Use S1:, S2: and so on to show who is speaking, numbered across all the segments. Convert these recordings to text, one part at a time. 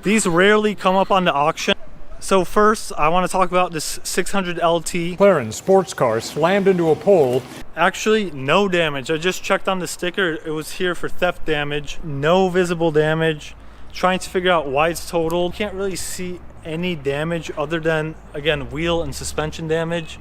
S1: These rarely come up on the auction. So first, I want to talk about this 600 LT.
S2: McLaren sports car slammed into a pole.
S1: Actually, no damage. I just checked on the sticker. It was here for theft damage. No visible damage. Trying to figure out why it's totaled. Can't really see any damage other than, again, wheel and suspension damage.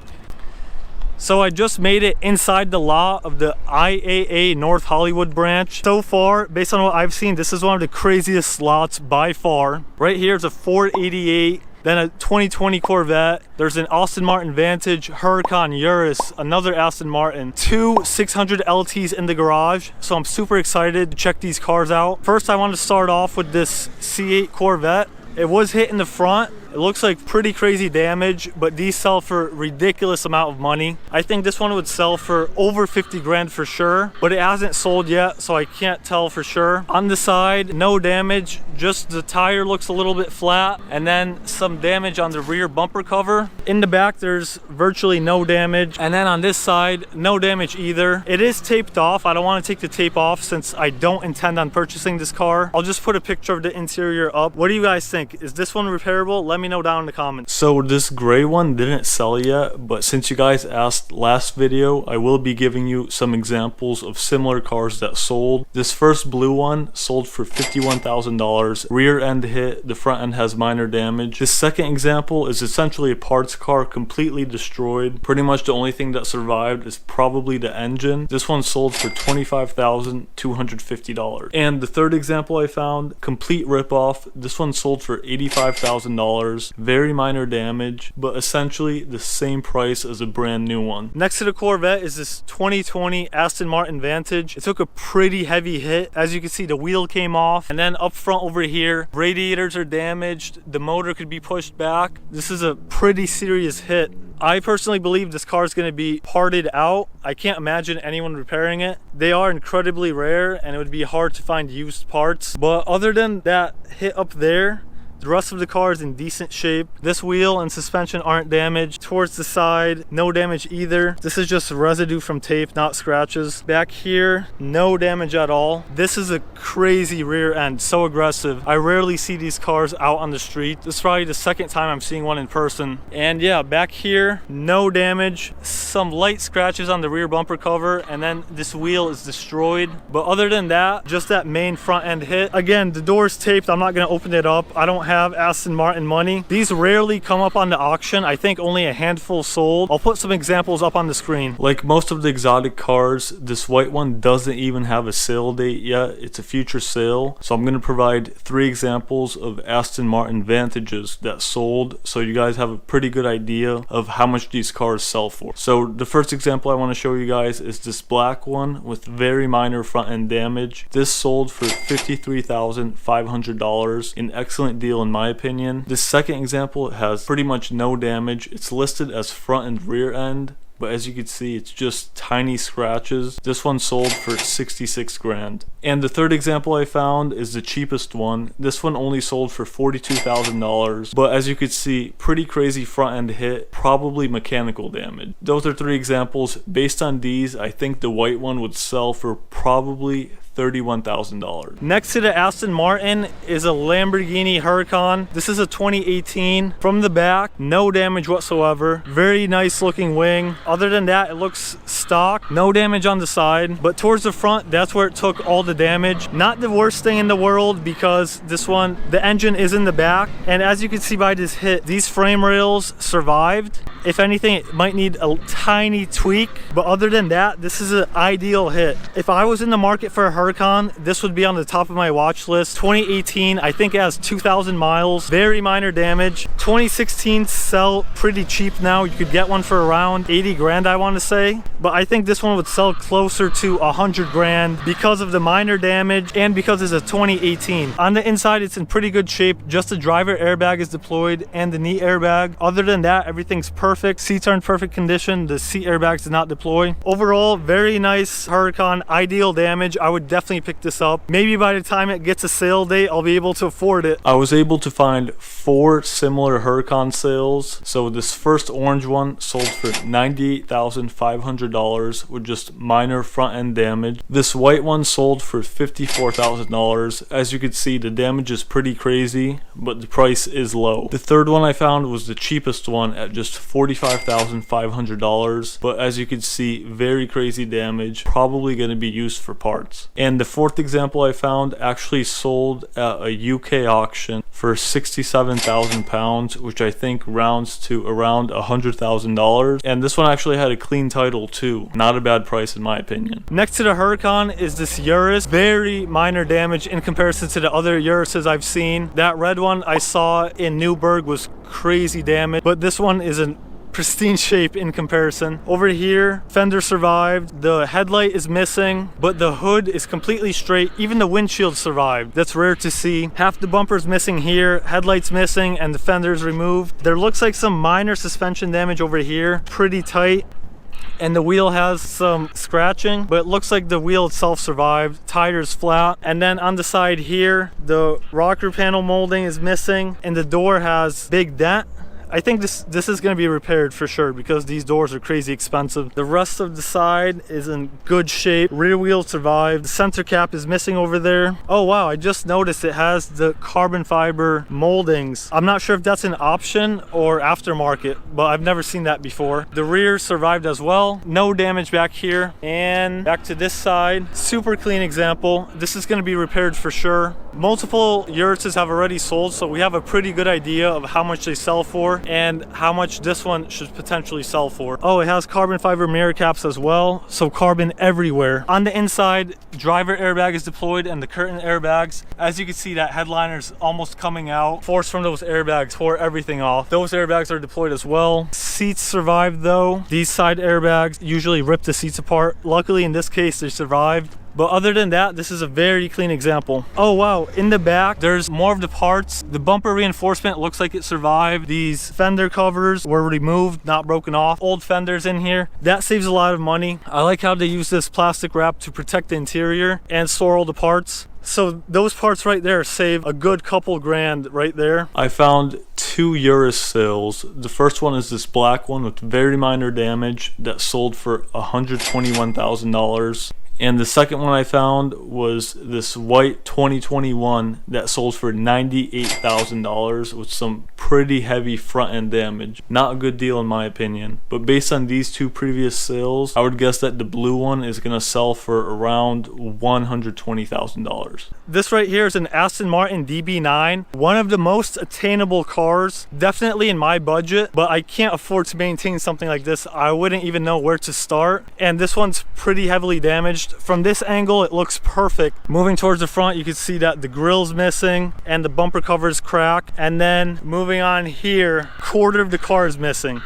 S1: So I just made it inside the lot of the IAAI North Hollywood branch. So far, based on what I've seen, this is one of the craziest lots by far. Right here is a Ford 88. Then a 2020 Corvette. There's an Aston Martin Vantage, Huracan, Urus, another Aston Martin, two 600 LTs in the garage. So I'm super excited to check these cars out. First, I want to start off with this C8 Corvette. It was hit in the front. It looks like pretty crazy damage, but these sell for a ridiculous amount of money. I think this one would sell for over 50 grand for sure, but it hasn't sold yet, so I can't tell for sure. On the side, no damage, just the tire looks a little bit flat, and then some damage on the rear bumper cover. In the back, there's virtually no damage, and then on this side, no damage either. It is taped off. I don't want to take the tape off since I don't intend on purchasing this car. I'll just put a picture of the interior up. What do you guys think? Is this one repairable? Let me know down in the comments. So this gray one didn't sell yet, but since you guys asked last video, I will be giving you some examples of similar cars that sold. This first blue one sold for $51,000. Rear end hit, the front end has minor damage. This second example is essentially a parts car completely destroyed. Pretty much the only thing that survived is probably the engine. This one sold for $25,250. And the third example I found, complete ripoff. This one sold for $85,000. Very minor damage, but essentially the same price as a brand new one. Next to the Corvette is this 2020 Aston Martin Vantage. It took a pretty heavy hit. As you can see, the wheel came off, and then up front over here, radiators are damaged. The motor could be pushed back. This is a pretty serious hit. I personally believe this car is going to be parted out. I can't imagine anyone repairing it. They are incredibly rare, and it would be hard to find used parts. But other than that hit up there, the rest of the car is in decent shape. This wheel and suspension aren't damaged. Towards the side, no damage either. This is just residue from tape, not scratches. Back here, no damage at all. This is a crazy rear end, so aggressive. I rarely see these cars out on the street. This is probably the second time I'm seeing one in person. And yeah, back here, no damage. Some light scratches on the rear bumper cover, and then this wheel is destroyed. But other than that, just that main front end hit. Again, the door's taped. I'm not gonna open it up. I don't have Aston Martin money. These rarely come up on the auction. I think only a handful sold. I'll put some examples up on the screen. Like most of the exotic cars, this white one doesn't even have a sale date yet. It's a future sale. So I'm going to provide 3 examples of Aston Martin Vantages that sold, so you guys have a pretty good idea of how much these cars sell for. So the first example I want to show you guys is this black one with very minor front end damage. This sold for $53,500, an excellent deal in my opinion. This second example has pretty much no damage. It's listed as front and rear end, but as you can see, it's just tiny scratches. This one sold for 66 grand. And the third example I found is the cheapest one. This one only sold for $42,000, but as you could see, pretty crazy front end hit, probably mechanical damage. Those are 3 examples. Based on these, I think the white one would sell for probably $31,000. Next to the Aston Martin is a Lamborghini Huracan. This is a 2018. From the back, no damage whatsoever. Very nice looking wing. Other than that, it looks stock. No damage on the side, but towards the front, that's where it took all the damage. Not the worst thing in the world, because this one, the engine is in the back, and as you can see by this hit, these frame rails survived. If anything, it might need a tiny tweak, but other than that, this is an ideal hit. If I was in the market for a Huracan, this would be on the top of my watch list. 2018, I think it has 2,000 miles, very minor damage. 2016 sell pretty cheap now. You could get one for around 80 grand, I want to say, but I think this one would sell closer to 100 grand because of the minor damage and because it's a 2018. On the inside, it's in pretty good shape. Just the driver airbag is deployed and the knee airbag. Other than that, everything's perfect. Seats are in perfect condition. The seat airbags did not deploy. Overall, very nice Huracan, ideal damage. I would definitely pick this up. Maybe by the time it gets a sale date, I'll be able to afford it.
S3: I was able to find 4 similar Huracan sales. So this first orange one sold for $98,500 with just minor front end damage. This white one sold for $54,000. As you can see, the damage is pretty crazy, but the price is low. The third one I found was the cheapest one at just $45,500, but as you can see, very crazy damage, probably going to be used for parts. And the fourth example I found actually sold at a UK auction for 67,000 pounds, which I think rounds to around $100,000. And this one actually had a clean title too. Not a bad price in my opinion.
S1: Next to the Huracan is this Urus. Very minor damage in comparison to the other Uruses I've seen. That red one I saw in Newburgh was crazy damage, but this one is in pristine shape in comparison. Over here, fender survived, the headlight is missing, but the hood is completely straight. Even the windshield survived. That's rare to see. Half the bumper's missing here, headlight's missing, and the fender's removed. There looks like some minor suspension damage over here, pretty tight. And the wheel has some scratching, but it looks like the wheel itself survived. Tire's flat. And then on the side here, the rocker panel molding is missing, and the door has big dent. I think this is going to be repaired for sure because these doors are crazy expensive. The rest of the side is in good shape. Rear wheel survived. The center cap is missing over there. Oh wow, I just noticed it has the carbon fiber moldings. I'm not sure if that's an option or aftermarket, but I've never seen that before. The rear survived as well. No damage back here. And back to this side. Super clean example. This is going to be repaired for sure. Multiple Uruses have already sold, so we have a pretty good idea of how much they sell for and how much this one should potentially sell for. Oh, it has carbon fiber mirror caps as well, so carbon everywhere. On the inside, driver airbag is deployed and the curtain airbags. As you can see, that headliner's almost coming out. Force from those airbags tore everything off. Those airbags are deployed as well. Seats survived though. These side airbags usually rip the seats apart. Luckily in this case they survived. But other than that, this is a very clean example. Oh wow, in the back, there's more of the parts. The bumper reinforcement looks like it survived. These fender covers were removed, not broken off. Old fenders in here. That saves a lot of money. I like how they use this plastic wrap to protect the interior and store all the parts. So those parts right there save a good couple grand right there.
S3: I found 2 Urus sales. The first one is this black one with very minor damage that sold for $121,000. And the second one I found was this white 2021 that sold for $98,000 with some pretty heavy front end damage. Not a good deal in my opinion, but based on these 2 previous sales, I would guess that the blue one is going to sell for around $120,000.
S1: This right here is an Aston Martin DB9, one of the most attainable cars, definitely in my budget, but I can't afford to maintain something like this. I wouldn't even know where to start, and this one's pretty heavily damaged. From this angle it looks perfect. Moving towards the front, you can see that the grill's missing and the bumper covers crack, and then moving on here, quarter of the car is missing.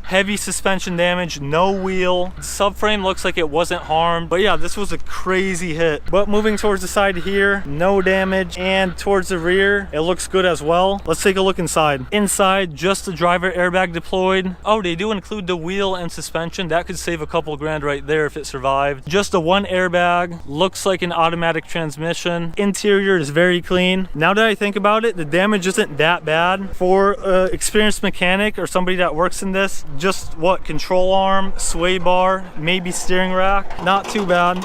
S1: Heavy suspension damage, no wheel. The subframe looks like it wasn't harmed, but yeah, this was a crazy hit. But moving towards the side here, no damage, and towards the rear, it looks good as well. Let's take a look inside. Inside, just the driver airbag deployed. Oh, they do include the wheel and suspension. That could save a couple grand right there if it survived. Just the one airbag, looks like an automatic transmission. Interior is very clean. Now that I think about it, the damage isn't that bad. For an experienced mechanic or somebody that works in this, just what, control arm, sway bar, maybe steering rack, not too bad.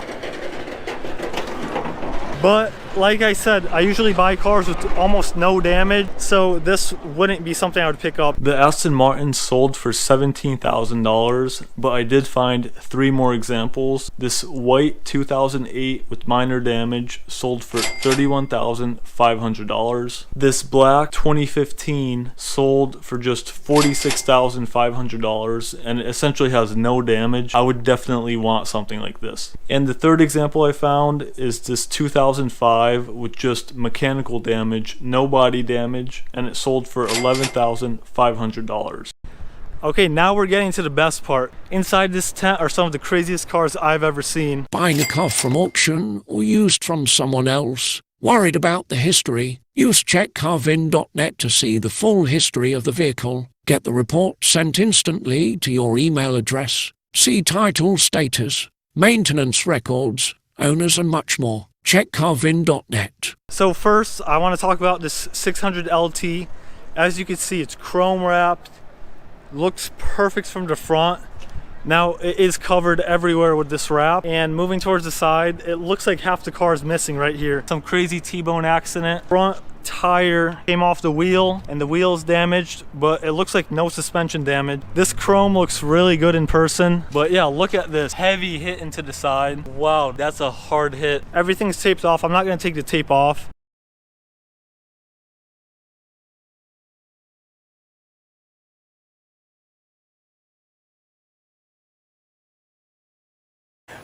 S1: But like I said, I usually buy cars with almost no damage, so this wouldn't be something I would pick up.
S3: The Aston Martin sold for $17,000, but I did find 3 more examples. This white 2008 with minor damage sold for $31,500. This black 2015 sold for just $46,500 and it essentially has no damage. I would definitely want something like this. And the third example I found is this 2005 with just mechanical damage, no body damage, and it sold for $11,500.
S1: Okay, now we're getting to the best part. Inside this tent are some of the craziest cars I've ever seen.
S4: Buying a car from auction or used from someone else? Worried about the history? Use checkcarvin.net to see the full history of the vehicle. Get the report sent instantly to your email address. See title status, maintenance records, owners and much more. Check carvin.net.
S1: So first, I want to talk about this 600 LT. As you can see, it's chrome wrapped. Looks perfect from the front. Now it is covered everywhere with this wrap, and moving towards the side, it looks like half the car is missing right here. Some crazy T-bone accident. Front tire came off the wheel and the wheel is damaged, but it looks like no suspension damage. This chrome looks really good in person, but yeah, look at this heavy hit into the side. Wow, that's a hard hit. Everything's taped off. I'm not going to take the tape off.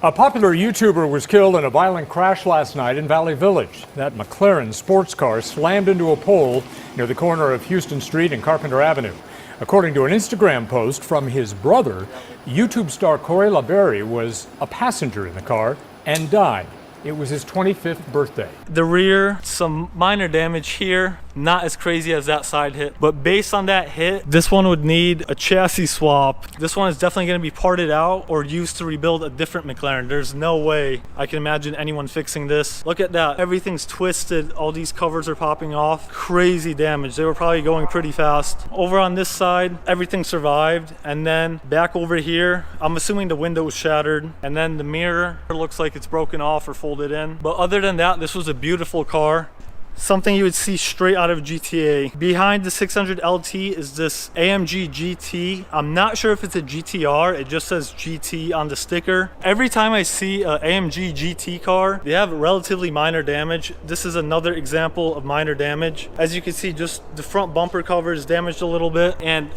S2: A popular YouTuber was killed in a violent crash last night in Valley Village. That McLaren sports car slammed into a pole near the corner of Houston Street and Carpenter Avenue. According to an Instagram post from his brother, YouTube star Corey LaBerry was a passenger in the car and died. It was his 25th birthday.
S1: The rear, some minor damage here. Not as crazy as that side hit, but based on that hit, this one would need a chassis swap. This one is definitely going to be parted out or used to rebuild a different McLaren. There's no way I can imagine anyone fixing this. Look at that. Everything's twisted. All these covers are popping off. Crazy damage. They were probably going pretty fast. Over on this side, everything survived. And then back over here, I'm assuming the window was shattered. And then the mirror looks like it's broken off or folded in. But other than that, this was a beautiful car. Something you would see straight out of GTA. Behind the 600 LT is this AMG GT. I'm not sure if it's a GTR. It just says GT on the sticker. Every time I see an AMG GT car, they have relatively minor damage. This is another example of minor damage. As you can see, just the front bumper cover is damaged a little bit, and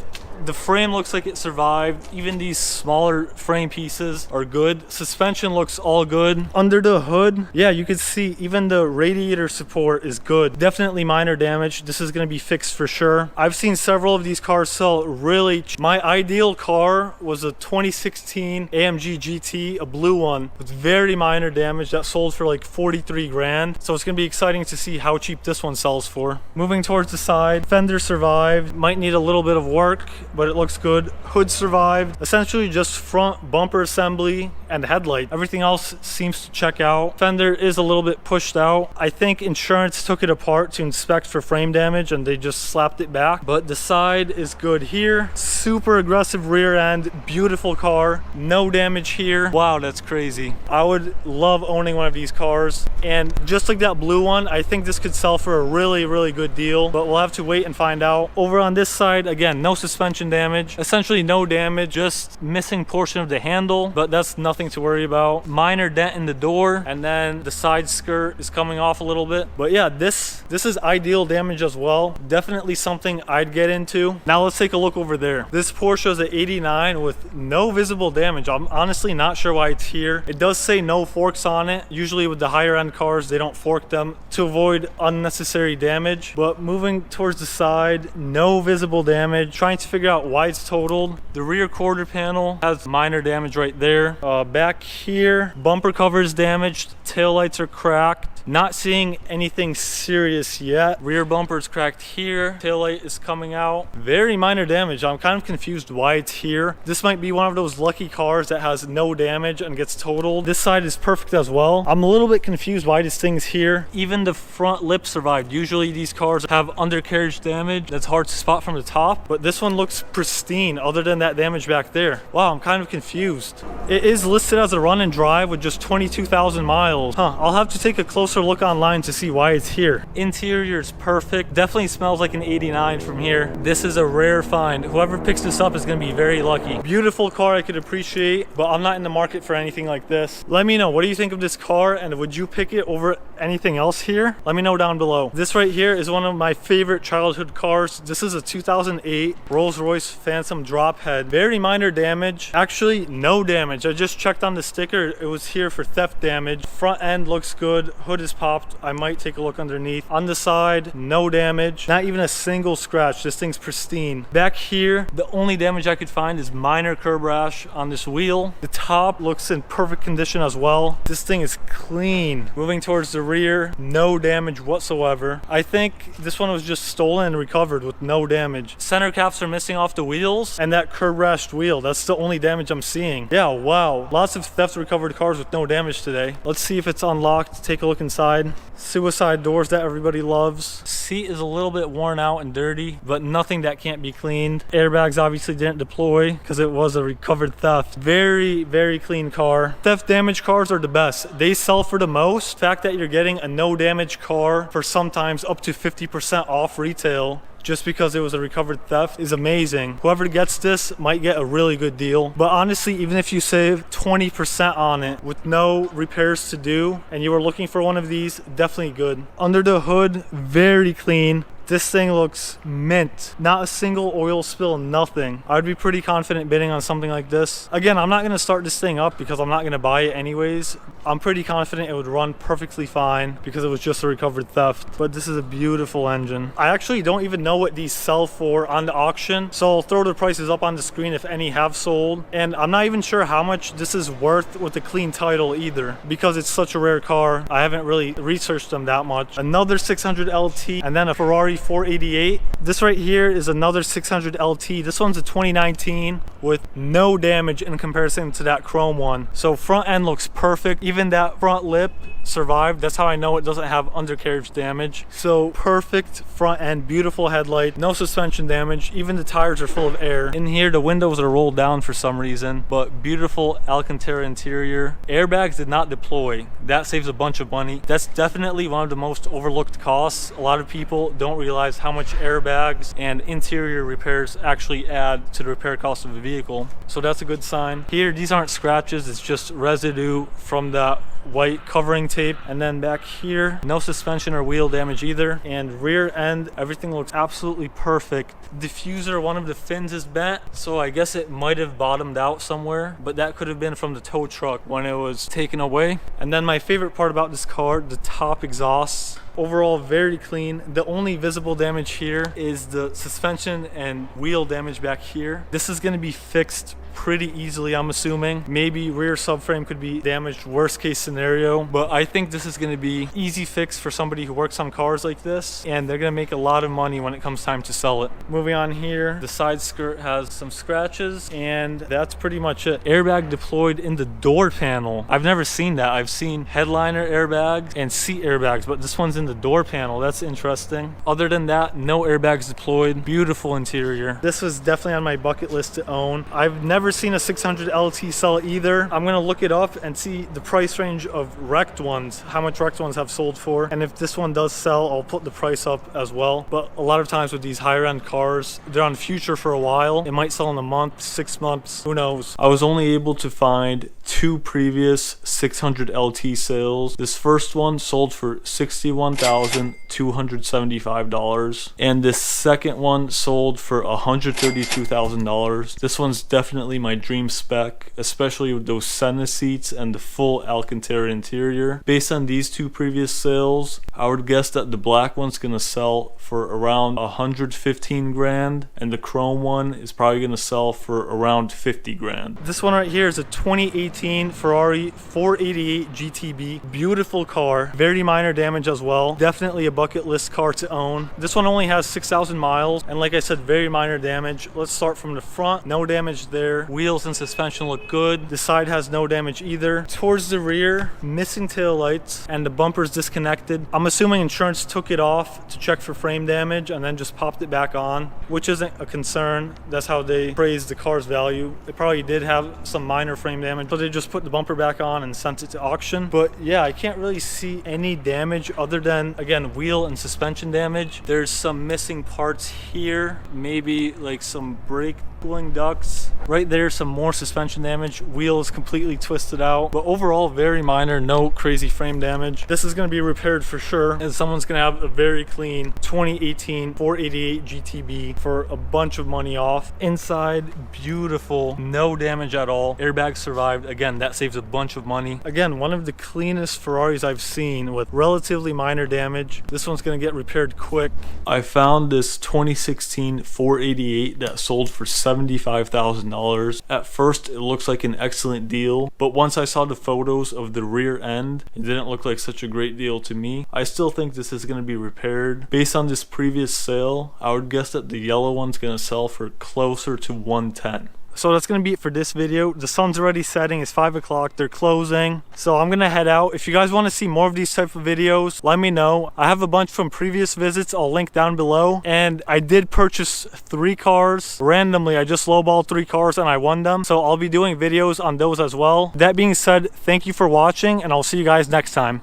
S1: the frame looks like it survived. Even these smaller frame pieces are good. Suspension looks all good. Under the hood, yeah, you can see even the radiator support is good. Definitely minor damage. This is going to be fixed for sure. I've seen several of these cars sell really cheap. My ideal car was a 2016 AMG GT, a blue one with very minor damage that sold for like 43 grand. So it's going to be exciting to see how cheap this one sells for. Moving towards the side, fender survived. Might need a little bit of work, but it looks good. Hood survived. Essentially just front bumper assembly and headlight. Everything else seems to check out. Fender is a little bit pushed out. I think insurance took it apart to inspect for frame damage and they just slapped it back. But the side is good here. Super aggressive rear end. Beautiful car. No damage here. Wow, that's crazy. I would love owning one of these cars. And just like that blue one, I think this could sell for a really, really good deal. But we'll have to wait and find out. Over on this side, again, no suspension damage, essentially no damage, just missing portion of the handle, but that's nothing to worry about. Minor dent in the door, and then the side skirt is coming off a little bit. But yeah, this is ideal damage as well. Definitely something I'd get into. Now let's take a look over there. This Porsche is an 89 with no visible damage. I'm honestly not sure why it's here. It does say no forks on it. Usually with the higher end cars, they don't fork them to avoid unnecessary damage. But moving towards the side, no visible damage. Trying to figure out why it's totaled. The rear quarter panel has minor damage right there. Back here, bumper cover is damaged. Taillights are cracked. Not seeing anything serious yet. Rear bumper is cracked here. Taillight is coming out. Very minor damage. I'm kind of confused why it's here. This might be one of those lucky cars that has no damage and gets totaled. This side is perfect as well. I'm a little bit confused why this thing's here. Even the front lip survived. Usually these cars have undercarriage damage that's hard to spot from the top, but this one looks pristine other than that damage back there. Wow, I'm kind of confused. It is listed as a run and drive with just 22,000 miles. I'll have to take a closer look online to see why it's here. Interior is perfect. Definitely smells like an 89 from here. This is a rare find. Whoever picks this up is going to be very lucky. Beautiful car I could appreciate, but I'm not in the market for anything like this. Let me know, what do you think of this car, and would you pick it over anything else here? Let me know down below. This right here is one of my favorite childhood cars. This is a 2008 Rolls-Royce Phantom drop head. Very minor damage. Actually, no damage. I just checked on the sticker. It was here for theft damage. Front end looks good. Hood is popped. I might take a look underneath. On the side, no damage. Not even a single scratch. This thing's pristine. Back here, the only damage I could find is minor curb rash on this wheel. The top looks in perfect condition as well. This thing is clean. Moving towards the rear, no damage whatsoever. I think this one was just stolen and recovered with no damage. Center caps are missing off the wheels and that curb rashed wheel. That's the only damage I'm seeing. Yeah, wow. A Lots of theft recovered cars with no damage today. Let's see if it's unlocked. Take a look inside. Suicide doors that everybody loves. Seat is a little bit worn out and dirty, but nothing that can't be cleaned. Airbags obviously didn't deploy because it was a recovered theft. Very, very clean car. Theft damage cars are the best. They sell for the most. The fact that you're getting a no damage car for sometimes up to 50% off retail just because it was a recovered theft is amazing. Whoever gets this might get a really good deal. But honestly, even if you save 20% on it with no repairs to do and you were looking for one of these, definitely good. Under the hood, very clean. This thing looks mint. Not a single oil spill, nothing. I'd be pretty confident bidding on something like this. Again, I'm not gonna start this thing up because I'm not gonna buy it anyways. I'm pretty confident it would run perfectly fine because it was just a recovered theft. But this is a beautiful engine. I actually don't even know what these sell for on the auction, so I'll throw the prices up on the screen if any have sold. And I'm not even sure how much this is worth with a clean title either because it's such a rare car. I haven't really researched them that much. Another 600 LT and then a Ferrari 488. This right here is another 600 LT. This one's a 2019 with no damage in comparison to that chrome one. So front end looks perfect. Even that front lip survived. That's how I know it doesn't have undercarriage damage. So perfect front end, beautiful headlight, no suspension damage. Even the tires are full of air. In here, the windows are rolled down for some reason, but beautiful Alcantara interior. Airbags did not deploy. That saves a bunch of money. That's definitely one of the most overlooked costs. A lot of people don't realize how much airbags and interior repairs actually add to the repair cost of a vehicle. So that's a good sign. Here, these aren't scratches, it's just residue from that white covering tape. And then back here, no suspension or wheel damage either. And rear end, everything looks absolutely perfect. Diffuser, one of the fins is bent, so I guess it might have bottomed out somewhere, but that could have been from the tow truck when it was taken away. And then my favorite part about this car, the top exhausts. Overall, very clean. The only visible damage here is the suspension and wheel damage back here. This is going to be fixed pretty easily, I'm assuming. Maybe rear subframe could be damaged, worst case scenario, but I think this is going to be easy fix for somebody who works on cars like this, and they're going to make a lot of money when it comes time to sell it. Moving on here, the side skirt has some scratches, and that's pretty much it. Airbag deployed in the door panel. I've never seen that. I've seen headliner airbags and seat airbags, but this one's in the door panel. That's interesting. Other than that, no airbags deployed. Beautiful interior. This was definitely on my bucket list to own. I've never seen a 600 LT sell either. I'm gonna look it up and see the price range of wrecked ones, how much wrecked ones have sold for, and if this one does sell, I'll put the price up as well. But a lot of times with these higher end cars, they're on future for a while. It might sell in a month, 6 months, who knows.
S3: I was only able to find 2 previous 600 LT sales. This first one sold for $61,275, and this second one sold for $132,000. This one's definitely my dream spec, especially with those Senna seats and the full Alcantara interior. Based on these 2 previous sales, I would guess that the black one's gonna sell for around 115 grand, and the chrome one is probably gonna sell for around 50 grand.
S1: This one right here is a 2018 Ferrari 488 GTB. Beautiful car, very minor damage as well. Definitely a bucket list car to own. This one only has 6,000 miles, and like I said, very minor damage. Let's start from the front. No damage there. Wheels and suspension look good. The side has no damage either. Towards the rear, missing tail lights, and the bumper's disconnected. I'm assuming insurance took it off to check for frame damage and then just popped it back on, which isn't a concern. That's how they praise the car's value. It probably did have some minor frame damage, so they just put the bumper back on and sent it to auction. But yeah, I can't really see any damage other than, again, wheel and suspension damage. There's some missing parts here, maybe like some brake cooling ducts. Right there, some more suspension damage. Wheel is completely twisted out, but overall very minor, no crazy frame damage. This is going to be repaired for sure, and someone's going to have a very clean 2018 488 GTB for a bunch of money off. Inside, beautiful, no damage at all. Airbags survived. Again, that saves a bunch of money. Again, one of the cleanest Ferraris I've seen with relatively minor damage. This one's going to get repaired quick.
S3: I found this 2016 488 that sold for $75,000. At first, it looks like an excellent deal, but once I saw the photos of the rear end, it didn't look like such a great deal to me. I still think this is going to be repaired. Based on this previous sale, I would guess that the yellow one's going to sell for closer to 110.
S1: So that's gonna be it for this video. The sun's already setting, it's 5 o'clock, they're closing. So I'm gonna head out. If you guys wanna see more of these type of videos, let me know. I have a bunch from previous visits, I'll link down below. And I did purchase 3 cars randomly. I just lowballed 3 cars and I won them. So I'll be doing videos on those as well. That being said, thank you for watching and I'll see you guys next time.